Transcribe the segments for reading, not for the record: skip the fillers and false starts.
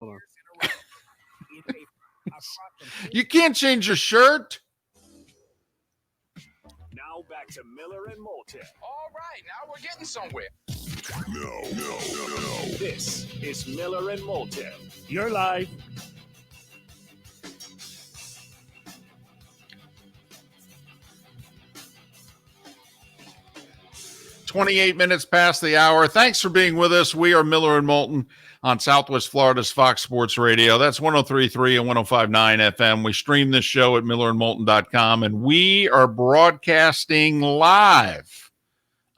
Hold on. You can't change your shirt. Now back to Miller and Moulton. All right, now we're getting somewhere. No. This is Miller and Moulton. You're live. Minutes past the hour. Thanks for being with us. We are Miller and Moulton on Southwest Florida's Fox Sports Radio. That's 103.3 and 105.9 FM. We stream this show at millerandmoulton.com, and we are broadcasting live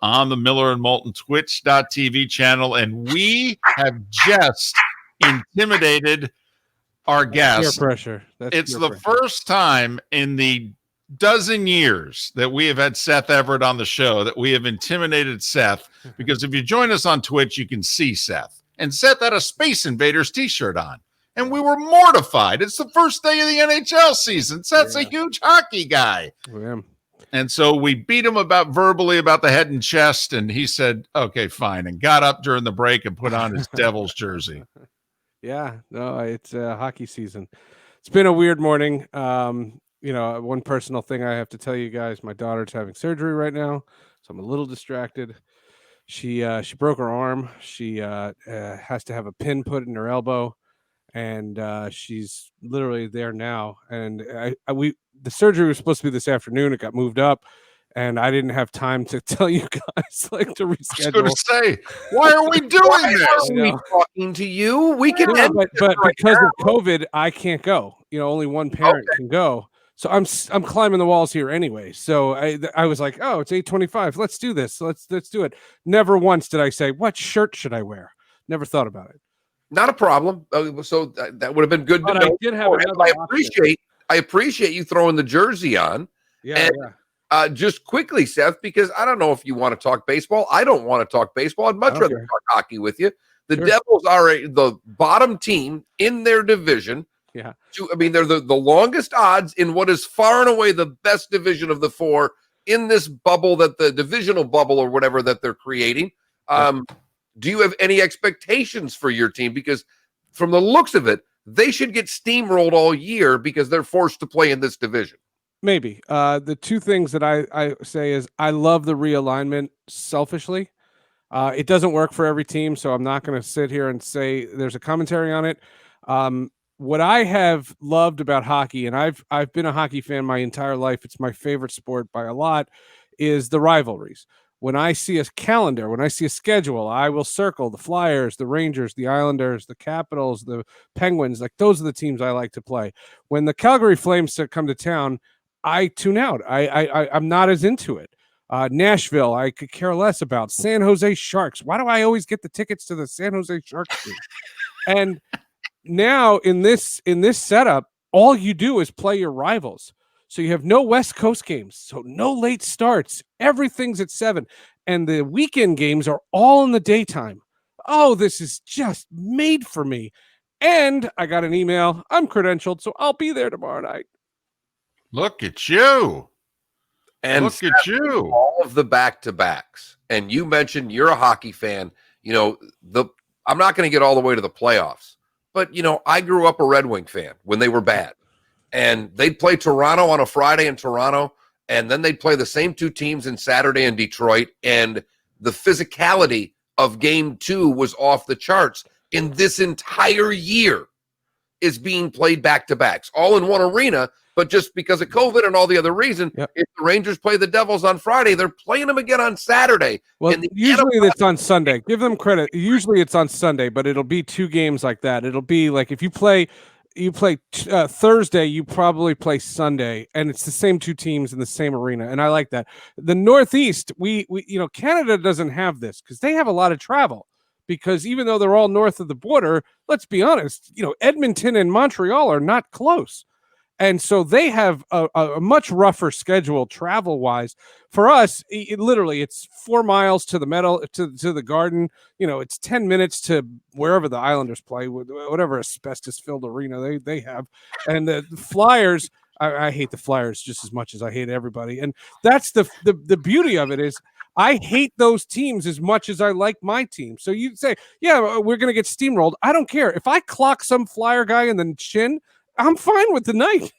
on the Miller and Moulton Twitch.tv channel, and we have just intimidated our guests. Peer pressure. It's the first time in the dozen years that we have had Seth Everett on the show that we have intimidated Seth, because if you join us on Twitch, you can see Seth. And Seth had a Space Invaders t-shirt on, and we were mortified. It's the first day of the NHL season. Seth's a huge hockey guy. Yeah. And so we beat him verbally about the head and chest, and he said, okay, fine, and got up during the break and put on his Devils jersey. Yeah, no, it's hockey season. It's been a weird morning. One personal thing I have to tell you guys, my daughter's having surgery right now, so I'm a little distracted. She broke her arm. She has to have a pin put in her elbow, and she's literally there now. And the surgery was supposed to be this afternoon. It got moved up, and I didn't have time to tell you guys to reschedule. I was going to say, why are we doing this? Are we talking to you? We can end but because of COVID, I can't go. Only one parent can go. So I'm climbing the walls here anyway. So I was like, oh, it's 8:25. Let's do this. Let's do it. Never once did I say, what shirt should I wear? Never thought about it. Not a problem. So that would have been good to know. I did have I appreciate you throwing the jersey on. Yeah. Just quickly, Seth, because I don't know if you want to talk baseball. I don't want to talk baseball. I'd much rather talk hockey with you. The Devils are the bottom team in their division. Yeah. They're the longest odds in what is far and away the best division of the four in this bubble, that the divisional bubble or whatever that they're creating. Do you have any expectations for your team? Because from the looks of it, they should get steamrolled all year because they're forced to play in this division. Maybe. The two things that I say is I love the realignment selfishly. It doesn't work for every team, so I'm not going to sit here and say there's a commentary on it. What I have loved about hockey, and I've been a hockey fan my entire life, it's my favorite sport by a lot, is the rivalries. When I see a calendar, when I see a schedule, I will circle the Flyers, the Rangers, the Islanders, the Capitals, the Penguins. Like, those are the teams I like to play. When the Calgary Flames come to town, I tune out. I'm not as into it. Nashville, I could care less about. San Jose Sharks. Why do I always get the tickets to the San Jose Sharks team? And now in this setup, all you do is play your rivals. So you have no West Coast games, so no late starts. Everything's at 7, and the weekend games are all in the daytime. Oh, this is just made for me. And I got an email. I'm credentialed, so I'll be there tomorrow night. Look at you. And look at you. All of the back-to-backs. And you mentioned you're a hockey fan. I'm not going to get all the way to the playoffs. But, I grew up a Red Wing fan when they were bad. And they'd play Toronto on a Friday in Toronto, and then they'd play the same two teams in Saturday in Detroit. And the physicality of Game 2 was off the charts. In this entire year is being played back-to-backs, all in one arena. But just because of COVID and all the other reason, if the Rangers play the Devils on Friday, they're playing them again on Saturday. Well, usually it's on Sunday. Give them credit. Usually it's on Sunday, but it'll be two games like that. It'll be like if you play Thursday, you probably play Sunday, and it's the same two teams in the same arena, and I like that. The Northeast, we Canada doesn't have this because they have a lot of travel. Because even though they're all north of the border, let's be honest, Edmonton and Montreal are not close. And so they have a much rougher schedule travel-wise. For us, it's 4 miles to the metal to the Garden. It's 10 minutes to wherever the Islanders play, whatever asbestos-filled arena they have. And the Flyers, I hate the Flyers just as much as I hate everybody. And that's the beauty of it is I hate those teams as much as I like my team. So you say, yeah, we're going to get steamrolled. I don't care. If I clock some Flyer guy in the chin, I'm fine with the night.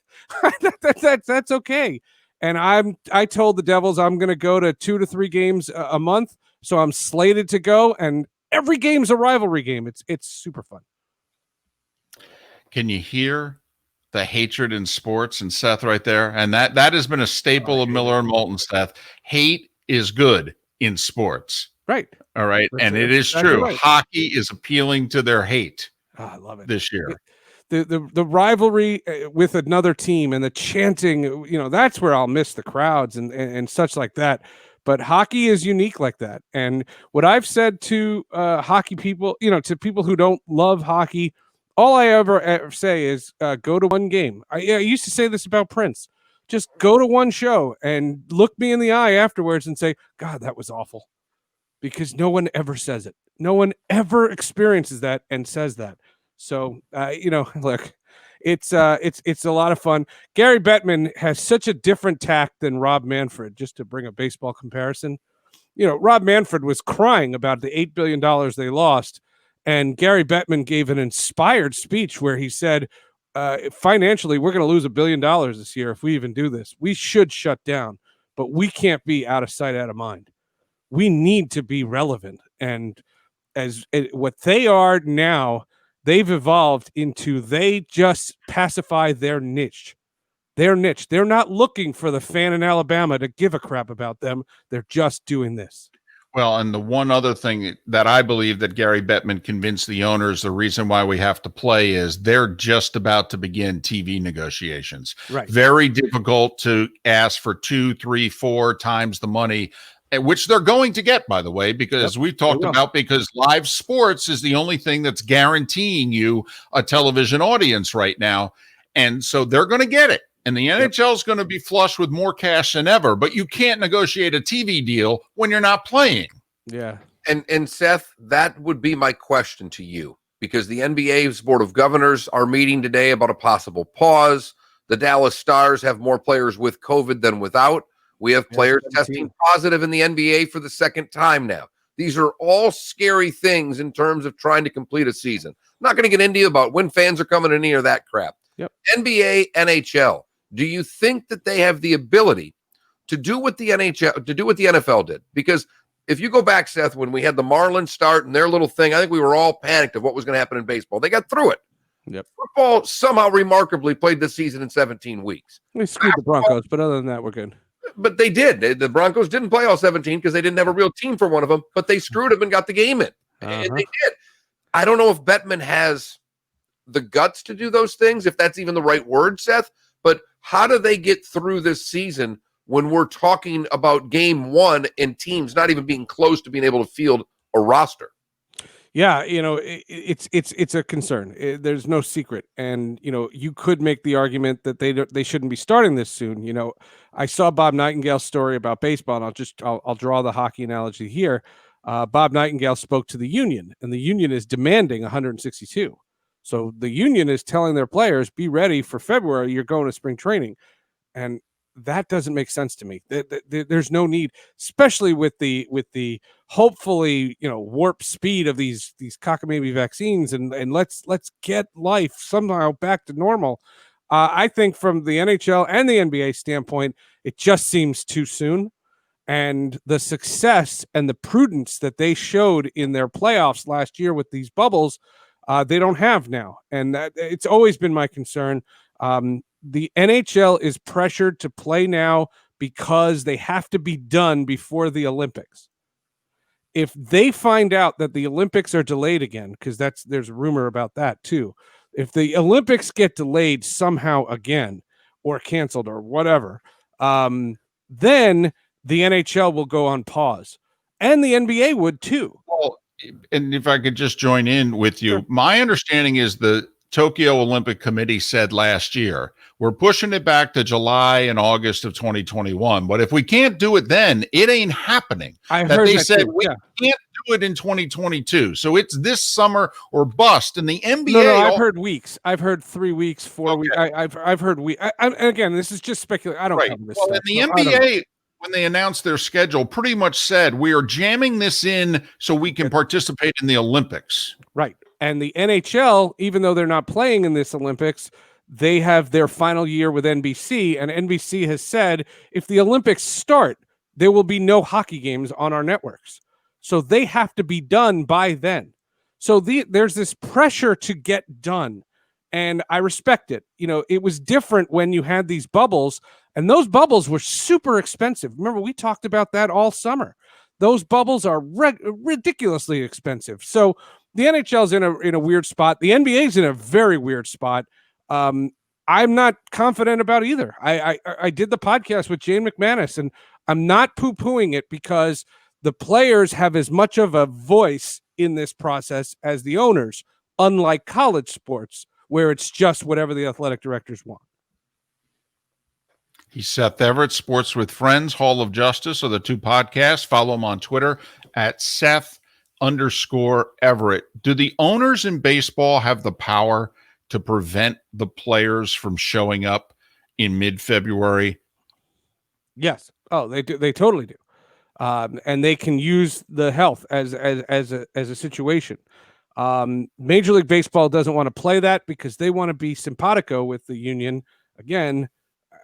That's okay. And I told the Devils I'm going to go to 2 to 3 games a month. So I'm slated to go, and every game's a rivalry game. It's super fun. Can you hear the hatred in sports and Seth right there? And that has been a staple of Miller and Moulton, Seth. Hate is good in sports. Right. All right. That's and it is exactly true. right. Hockey is appealing to their hate. Oh, I love it this year. The rivalry with another team and the chanting, that's where I'll miss the crowds and such like that. But hockey is unique like that. And what I've said to hockey people, to people who don't love hockey, all I ever say is go to one game. I used to say this about Prince. Just go to one show and look me in the eye afterwards and say, God, that was awful. Because no one ever says it. No one ever experiences that and says that. So, look, it's a lot of fun. Gary Bettman has such a different tact than Rob Manfred, just to bring a baseball comparison. Rob Manfred was crying about the $8 billion they lost. And Gary Bettman gave an inspired speech where he said, financially, we're going to lose $1 billion this year if we even do this. We should shut down, but we can't be out of sight, out of mind. We need to be relevant. And what they are now, they've evolved into they just pacify their niche. Their niche. They're not looking for the fan in Alabama to give a crap about them. They're just doing this. Well, and the one other thing that I believe that Gary Bettman convinced the owners the reason why we have to play is they're just about to begin TV negotiations. Right. Very difficult to ask for 2, 3, 4 times the money, which they're going to get, by the way, because we've talked about because live sports is the only thing that's guaranteeing you a television audience right now. And so they're going to get it. And the NHL is going to be flush with more cash than ever, but you can't negotiate a TV deal when you're not playing. Yeah. And Seth, that would be my question to you, because the NBA's Board of Governors are meeting today about a possible pause. The Dallas Stars have more players with COVID than without. We have players testing positive in the NBA for the second time now. These are all scary things in terms of trying to complete a season. I'm not going to get into about when fans are coming in or that crap. Yep. NBA, NHL. Do you think that they have the ability to do what the NFL did? Because if you go back, Seth, when we had the Marlins start and their little thing, I think we were all panicked of what was going to happen in baseball. They got through it. Yep. Football somehow remarkably played this season in 17 weeks. We screwed the Broncos, but other than that, we're good. But they did. The Broncos didn't play all 17 because they didn't have a real team for one of them, but they screwed them and got the game in. And they did. I don't know if Bettman has the guts to do those things, if that's even the right word, Seth, but how do they get through this season when we're talking about game one and teams not even being close to being able to field a roster? Yeah, it's a concern. There's no secret, and you could make the argument that they shouldn't be starting this soon. I saw Bob Nightingale's story about baseball, and I'll draw the hockey analogy here. Bob Nightingale spoke to the union, and the union is demanding 162. So the union is telling their players, "Be ready for February. You're going to spring training," and that doesn't make sense to me. There's no need, especially with the hopefully warp speed of these cockamamie vaccines, and let's get life somehow back to normal. I think from the NHL and the NBA standpoint, it just seems too soon, and the success and the prudence that they showed in their playoffs last year with these bubbles, they don't have now, and it's always been my concern. The NHL is pressured to play now because they have to be done before the Olympics. If they find out that the Olympics are delayed again, because there's a rumor about that too. If the Olympics get delayed somehow again or canceled or whatever, then the NHL will go on pause, and the NBA would too. Well, and if I could just join in with you, my understanding is the Tokyo Olympic Committee said last year, we're pushing it back to July and August of 2021. But if we can't do it then, it ain't happening. I heard they that said too. we can't do it in 2022. So it's this summer or bust. And the NBA. No, I've heard weeks. I've heard 3 weeks, 4 weeks. I've heard weeks. And again, this is just speculation. I don't cover this stuff, stuff, and the NBA. when they announced their schedule, pretty much said, we are jamming this in so we can participate in the Olympics. Right. And the NHL, even though they're not playing in this Olympics, they have their final year with NBC, and NBC has said if the Olympics start, there will be no hockey games on our networks. So they have to be done by then. So there's this pressure to get done, and I respect it. It was different when you had these bubbles, and those bubbles were super expensive. Remember, we talked about that all summer. Those bubbles are ridiculously expensive. So the NHL's in a weird spot. The NBA's in a very weird spot. I'm not confident about either. I did the podcast with Jane McManus, and I'm not poo-pooing it because the players have as much of a voice in this process as the owners, unlike college sports, where it's just whatever the athletic directors want. He's Seth Everett, Sports with Friends, Hall of Justice are the two podcasts. Follow him on Twitter at Seth_Everett. Do the owners in baseball have the power to prevent the players from showing up in mid-February? Yes. Oh, they do. They totally do. And they can use the health as a situation. Major League Baseball doesn't want to play that because they want to be simpatico with the union. Again,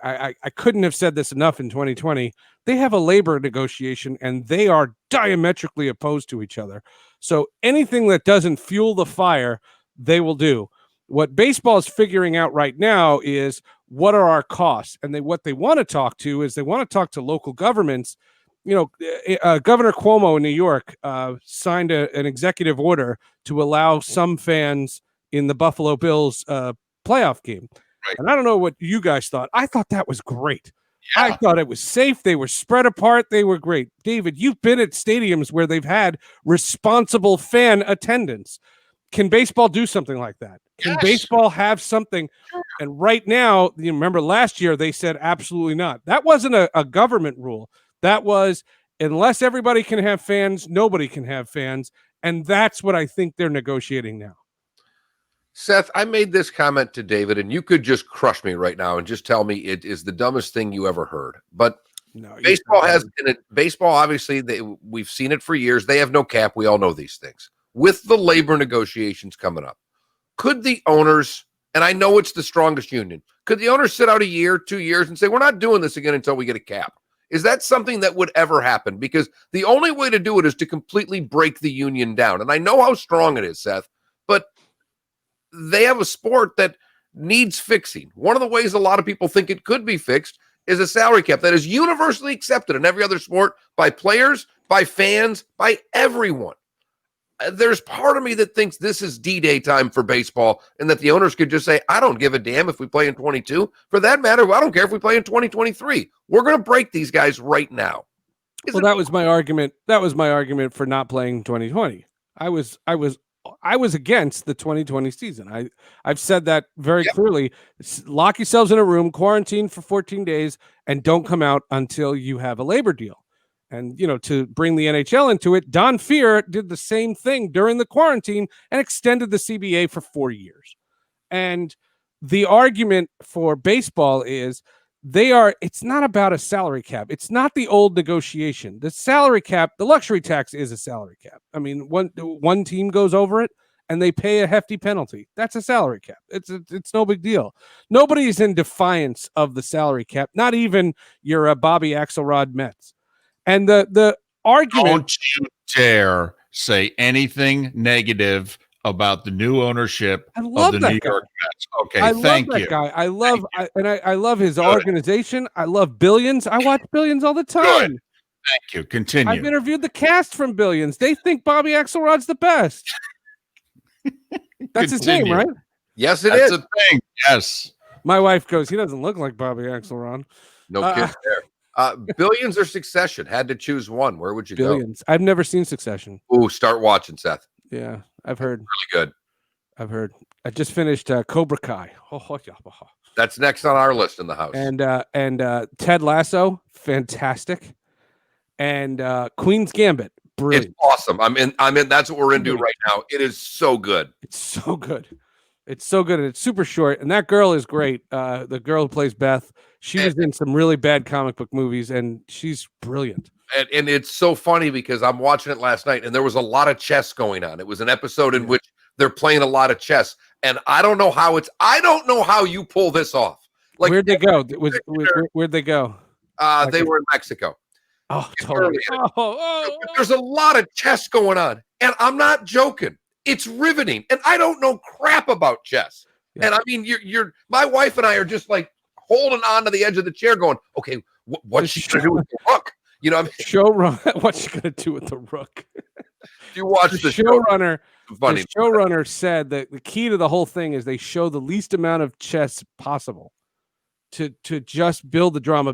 I couldn't have said this enough in 2020. They have a labor negotiation, and they are diametrically opposed to each other. So anything that doesn't fuel the fire, they will do. What baseball is figuring out right now is what are our costs, and what they want to talk to is they want to talk to local governments. Governor Cuomo in New York signed an executive order to allow some fans in the Buffalo Bills playoff game. Right. And I don't know what you guys thought. I thought that was great. Yeah. I thought it was safe. They were spread apart. They were great. David, you've been at stadiums where they've had responsible fan attendance. Can baseball do something like that? Can baseball have something? And right now, you remember last year, they said absolutely not. That wasn't a government rule. That was, unless everybody can have fans, nobody can have fans. And that's what I think they're negotiating now. Seth, I made this comment to David, and you could just crush me right now and just tell me it is the dumbest thing you ever heard. But no, baseball has in it. Baseball, obviously, we've seen it for years. They have no cap. We all know these things. With the labor negotiations coming up, could the owners, and I know it's the strongest union, could the owners sit out a year, 2 years, and say, we're not doing this again until we get a cap? Is that something that would ever happen? Because the only way to do it is to completely break the union down. And I know how strong it is, Seth, but they have a sport that needs fixing. One of the ways a lot of people think it could be fixed is a salary cap that is universally accepted in every other sport by players, by fans, by everyone. There's part of me that thinks this is D-Day time for baseball and that the owners could just say, I don't give a damn if we play in 22. For that matter, I don't care if we play in 2023. We're going to break these guys right now. Well, that was my argument. That was my argument for not playing 2020. I was against the 2020 season. I've said that very clearly. Lock yourselves in a room, quarantine for 14 days, and don't come out until you have a labor deal. And, to bring the NHL into it, Don Fehr did the same thing during the quarantine and extended the CBA for 4 years. And the argument for baseball is it's not about a salary cap. It's not the old negotiation. The salary cap, the luxury tax is a salary cap. I mean, one team goes over it and they pay a hefty penalty. That's a salary cap. It's no big deal. Nobody's in defiance of the salary cap, not even your Bobby Axelrod Mets. And the argument. Don't you dare say anything negative about the new ownership of the New York Mets. Okay, thank you. Guy. I love his organization. I love Billions. I watch Billions all the time. Good. Thank you. Continue. I've interviewed the cast from Billions. They think Bobby Axelrod's the best. That's his name, right? Yes, That's a thing. Yes. My wife goes, he doesn't look like Bobby Axelrod. No kidding there. Billions or Succession? Had to choose one. Where would you Billions. I've never seen Succession. Ooh, start watching, Seth. Yeah, I've heard. Really good. I've heard. I just finished Cobra Kai. That's next on our list in the house. And Ted Lasso, fantastic. And Queen's Gambit, brilliant. It's awesome. I'm in. That's what we're into right now. It is so good. It's so good. It's so good. And it's super short. And that girl is great. The girl who plays Beth, she was in some really bad comic book movies, and she's brilliant. And it's so funny because I'm watching it last night, and there was a lot of chess going on. It was an episode in which they're playing a lot of chess, and I don't know how you pull this off. Like, where'd they go? Where'd they go? They were in Mexico. Oh, totally. There's a lot of chess going on, and I'm not joking. It's riveting, and I don't know crap about chess. Yeah. And I mean, my wife and I are just like holding on to the edge of the chair, going, "Okay, what's she gonna do with the rook?" You know, what's she gonna do with the rook? You watch the showrunner. The showrunner said that the key to the whole thing is they show the least amount of chess possible to just build the drama,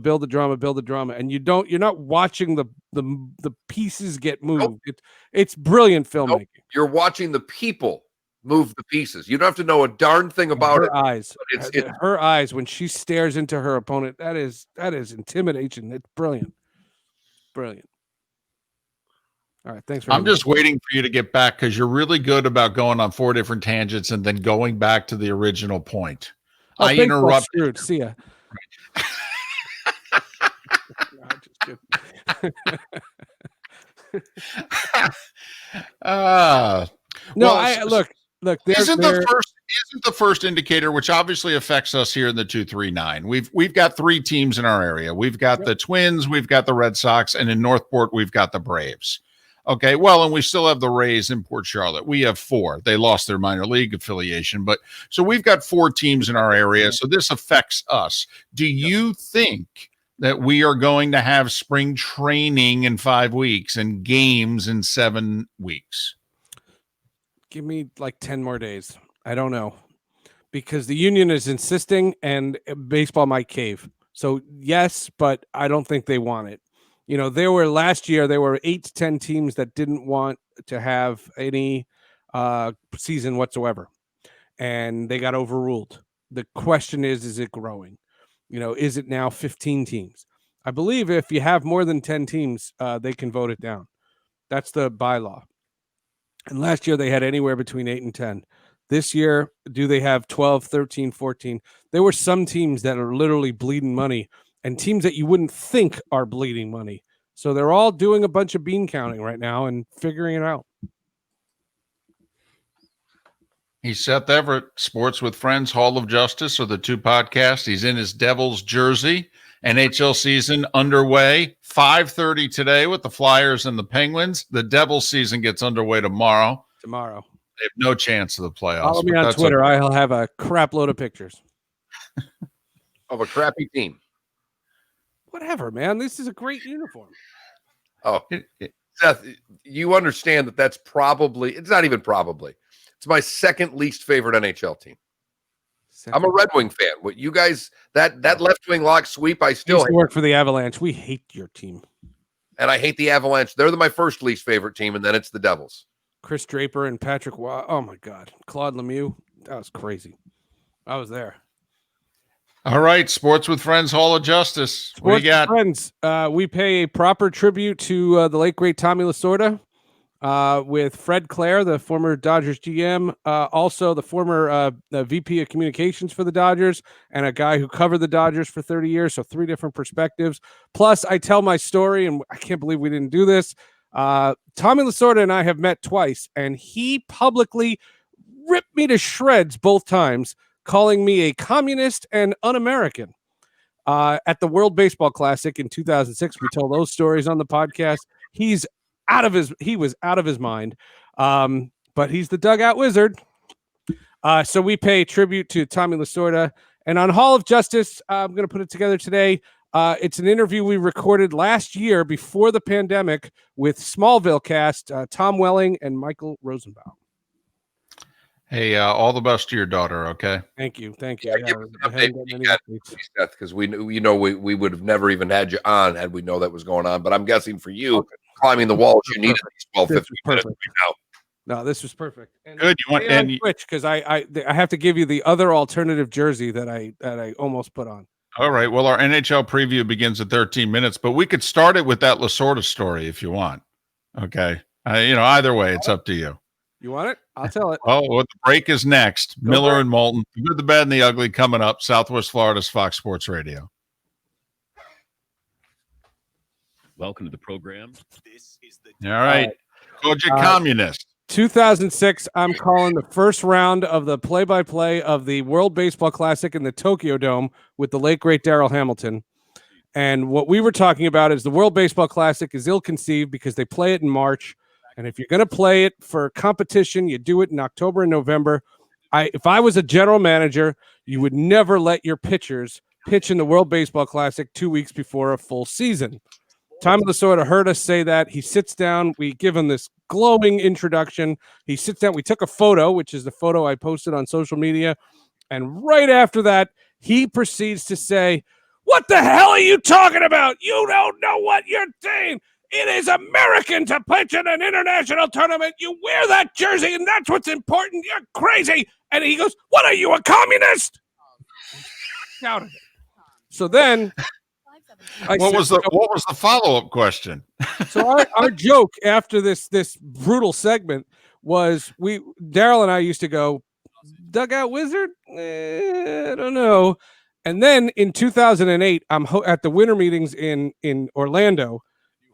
and you're not watching the pieces get moved. Nope. It's brilliant filmmaking. Nope. You're watching the people move the pieces. You don't have to know a darn thing about her eyes. Her eyes when she stares into her opponent. That is intimidation. It's brilliant. Brilliant. All right, thanks. I'm just waiting for you to get back because you're really good about going on 4 different tangents and then going back to the original point. I interrupted. See ya. Look. Isn't the first indicator, which obviously affects us here in the 239. We've got 3 teams in our area. We've got the Twins, we've got the Red Sox, and in Northport we've got the Braves. Okay, well, and we still have the Rays in Port Charlotte. We have 4. They lost their minor league affiliation, but so we've got 4 teams in our area. So this affects us. Do you think that we are going to have spring training in 5 weeks and games in 7 weeks? Give me like 10 more days. I don't know, because the union is insisting and baseball might cave. So yes, but I don't think they want it. You know, last year, there were 8 to 10 teams that didn't want to have any season whatsoever, and they got overruled. The question is it growing? You know, is it now 15 teams? I believe if you have more than 10 teams, they can vote it down. That's the bylaw. And last year they had anywhere between 8 and 10. This year, do they have 12, 13, 14? There were some teams that are literally bleeding money and teams that you wouldn't think are bleeding money. So they're all doing a bunch of bean counting right now and figuring it out. He's Seth Everett, Sports with Friends, Hall of Justice are the 2 podcasts. He's in his Devils jersey. NHL season underway. 5:30 today with the Flyers and the Penguins. The Devils season gets underway tomorrow. They have no chance of the playoffs. Follow me on Twitter. I'll have a crap load of pictures. Of a crappy team. Whatever, man. This is a great uniform. Oh, Seth, you understand that's probably, it's not even probably, it's my second least favorite NHL team. I'm a Red Wing fan. What you guys, that left wing lock sweep, I still work for the Avalanche. We hate your team. And I hate the Avalanche. They're my first least favorite team, and then it's the Devils. Chris Draper and Patrick Waugh. Oh, my God. Claude Lemieux. That was crazy. I was there. All right, Sports with Friends, Hall of Justice. What do you got? Friends, we pay a proper tribute to the late, great Tommy Lasorda with Fred Clare, the former Dodgers GM, also the former VP of communications for the Dodgers, and a guy who covered the Dodgers for 30 years, so 3 different perspectives. Plus, I tell my story, and I can't believe we didn't do this. Tommy Lasorda and I have met twice, and he publicly ripped me to shreds both times, calling me a communist and un-American. At the World Baseball Classic in 2006, we tell those stories on the podcast. He was out of his mind, but he's the dugout wizard. So we pay tribute to Tommy Lasorda. And on Hall of Justice, I'm going to put it together today. It's an interview we recorded last year before the pandemic with Smallville cast, Tom Welling and Michael Rosenbaum. Hey, all the best to your daughter, okay? Thank you. Yeah, give us an update, Seth, because we would have never even had you on had we know that was going on. But I'm guessing for you, climbing the walls, you needed these 12, 15 minutes right now. No, this was perfect. And good. You want and switch because I have to give you the other alternative jersey that I almost put on. All right. Well, our NHL preview begins at 13 minutes, but we could start it with that Lasorda story if you want. Okay. Either way, it's up to you. You want it? I'll tell it. Oh, well, the break is next. Go Miller break. and Moulton. The Good, the Bad, and the Ugly coming up. Southwest Florida's Fox Sports Radio. Welcome to the program. This is the All right. Kojak Communist. 2006, I'm calling the first round of the play-by-play of the World Baseball Classic in the Tokyo Dome with the late, great Darrell Hamilton. And what we were talking about is the World Baseball Classic is ill-conceived because they play it in March. And if you're going to play it for competition, you do it in October and November. If I was a general manager, you would never let your pitchers pitch in the World Baseball Classic 2 weeks before a full season. Tommy Lasorda heard us say that. He sits down. We give him this glowing introduction. He sits down. We took a photo, which is the photo I posted on social media. And right after that, he proceeds to say, "What the hell are you talking about? You don't know what you're saying. It is American to pitch in an international tournament. You wear that jersey, and that's what's important. You're crazy." And he goes, "What are you, a communist?" Shouted it. So then, What was the follow-up question? So our joke after this brutal segment was Darrell and I used to go, "Dugout wizard? I don't know." And then in 2008, I'm at the winter meetings in Orlando,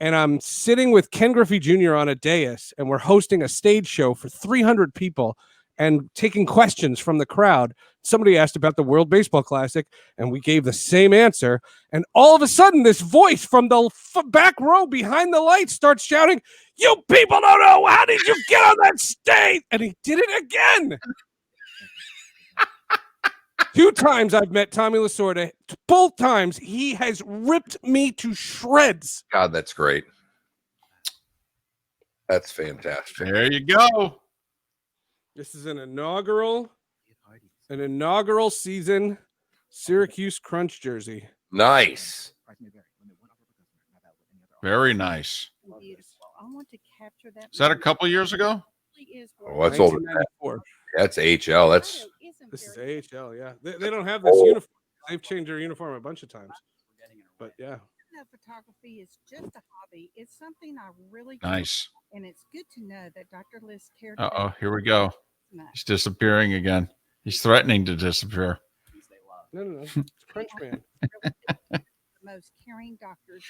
and I'm sitting with Ken Griffey Jr. on a dais, and we're hosting a stage show for 300 people and taking questions from the crowd. Somebody asked about the World Baseball Classic, and we gave the same answer. And all of a sudden, this voice from the back row behind the lights starts shouting, "You people don't know. How did you get on that stage?" And he did it again. 2 times I've met Tommy Lasorda. Both times he has ripped me to shreds. God, that's great. That's fantastic. There you go. This is an inaugural season Syracuse Crunch jersey. Nice. Very nice. I want to capture that. Is that a couple years ago? Oh, that's older than that. 1994. That's HL. That's This is AHL, yeah. They don't have this uniform. They've changed their uniform a bunch of times. But yeah. Photography is just a hobby. It's something I really Nice. and it's good to know that Dr. Liz cared. Uh-oh, here we go. He's disappearing again. He's threatening to disappear. No. It's Crunch Man. The most caring doctors.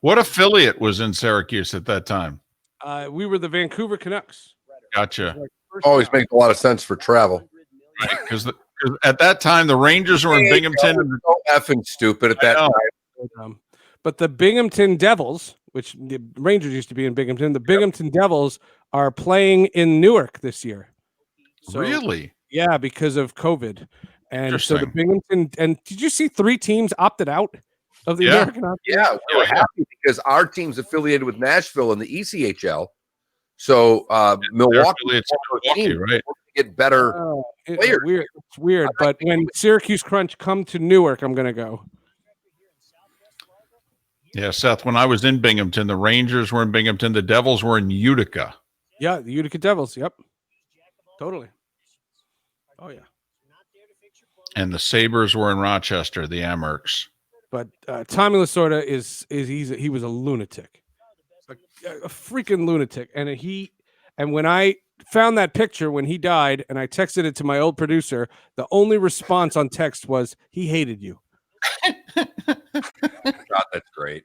What affiliate was in Syracuse at that time? We were the Vancouver Canucks. Gotcha. always makes a lot of sense for travel. Right, because at that time the Rangers were in Binghamton. And so effing stupid at that time. But the Binghamton Devils, which the Rangers used to be in Binghamton, the Binghamton Devils are playing in Newark this year. So, really? Yeah, because of COVID. And so the Binghamton, and did you see 3 teams opted out of the American Hockey? Yeah, we were happy because our team's affiliated with Nashville in the ECHL. So Milwaukee, right? Get better players. It's weird. But when Syracuse Crunch come to Newark, I'm going to go. Yeah, Seth, when I was in Binghamton, the Rangers were in Binghamton. The Devils were in Utica. Yeah, the Utica Devils. Yep. Totally. Oh, yeah. And the Sabres were in Rochester, the Amherst. But Tommy Lasorda he was a lunatic. A freaking lunatic. And when I found that picture when he died and I texted it to my old producer, the only response on text was, "He hated you." God, that's great.